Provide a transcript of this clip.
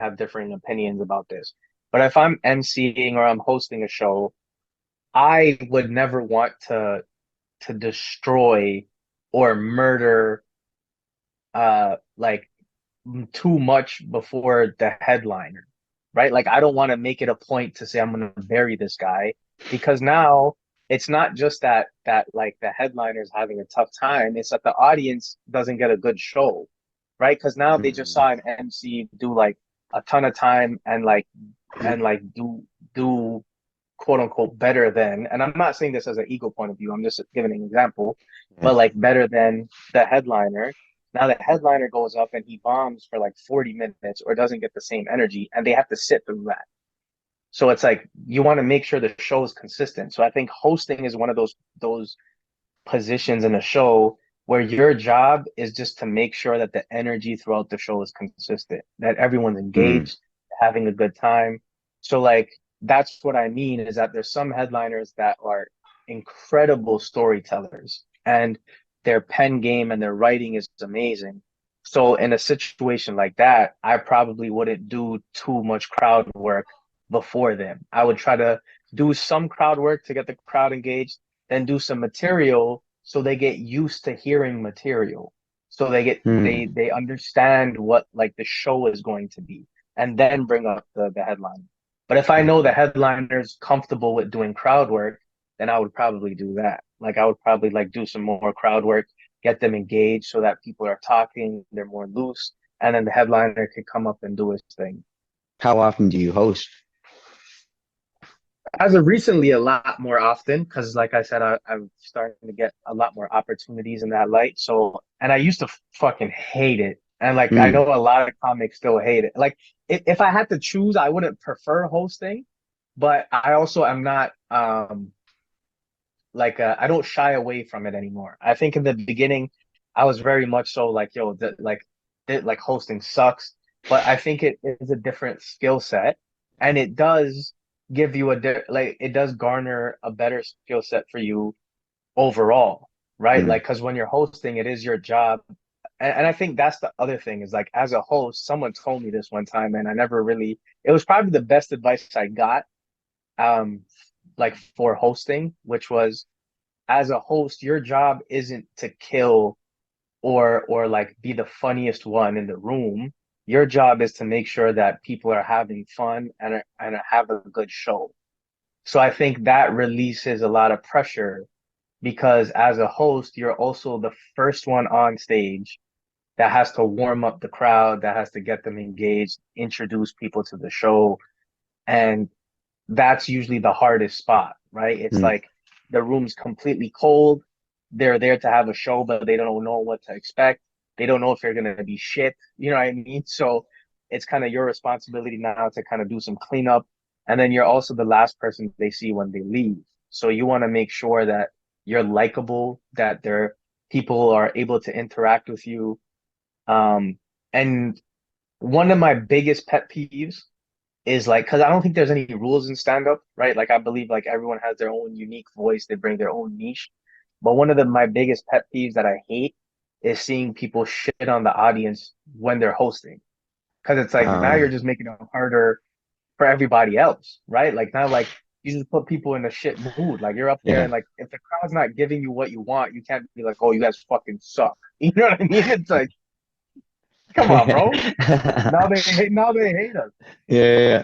have differing opinions about this. But if I'm emceeing or I'm hosting a show, I would never want to destroy or murder like too much before the headliner, right? Like I don't want to make it a point to say I'm going to bury this guy because now it's not just that like the headliner is having a tough time, it's that the audience doesn't get a good show, right? Because now they just Mm, saw an MC do like a ton of time and like do quote unquote better than, and I'm not saying this as an ego point of view, I'm just giving an example, yeah. but like better than the headliner. Now the headliner goes up and he bombs for like 40 minutes or doesn't get the same energy, and they have to sit through that. So it's like you want to make sure the show is consistent. So I think hosting is one of those positions in a show where your job is just to make sure that the energy throughout the show is consistent, that everyone's Mm, engaged, having a good time. So like that's what I mean is that there's some headliners that are incredible storytellers and their pen game and their writing is amazing. So in a situation like that, I probably wouldn't do too much crowd work before them. I would try to do some crowd work to get the crowd engaged, then do some material so they get used to hearing material. So mm. they understand what like the show is going to be and then bring up the headline. But if I know the headliner's comfortable with doing crowd work, then I would probably do that. Like I would probably like do some more crowd work, get them engaged so that people are talking, they're more loose, and then the headliner could come up and do his thing. How often do you host? As of recently, a lot more often because, like I said, I'm starting to get a lot more opportunities in that light. So, and I used to fucking hate it, and like I Mm, know a lot of comics still hate it. Like, if I had to choose, I wouldn't prefer hosting, but I also am not like I don't shy away from it anymore. I think in the beginning, I was very much so like, yo, like hosting sucks, but I think it is a different skill set, and it does give you like it does garner a better skill set for you overall, right? mm, Like, because when you're hosting, it is your job, and I think that's the other thing is like as a host, someone told me this one time, and I never really. It was probably the best advice I got, um, like for hosting, which was as a host, your job isn't to kill or like be the funniest one in the room. Your job is to make sure that people are having fun and have a good show. So I think that releases a lot of pressure because as a host, you're also the first one on stage that has to warm up the crowd, that has to get them engaged, introduce people to the show. And that's usually the hardest spot, right? It's mm. like the room's completely cold. They're there to have a show, but they don't know what to expect. They don't know if they're gonna be shit. You know what I mean? So it's kind of your responsibility now to kind of do some cleanup. And then you're also the last person they see when they leave. So you want to make sure that you're likable, that there people are able to interact with you. And one of my biggest pet peeves is like because I don't think there's any rules in stand up, right? Like I believe like everyone has their own unique voice, they bring their own niche. But one of my biggest pet peeves that I hate is seeing people shit on the audience when they're hosting. Because it's like now you're Uh, just making it harder for everybody else, right? Like now like you just put people in a shit mood. Like you're up there yeah. and like if the crowd's not giving you what you want, you can't be like, oh, you guys fucking suck. You know what I mean? It's like, come on, bro. Yeah, Now they hate us. yeah, yeah.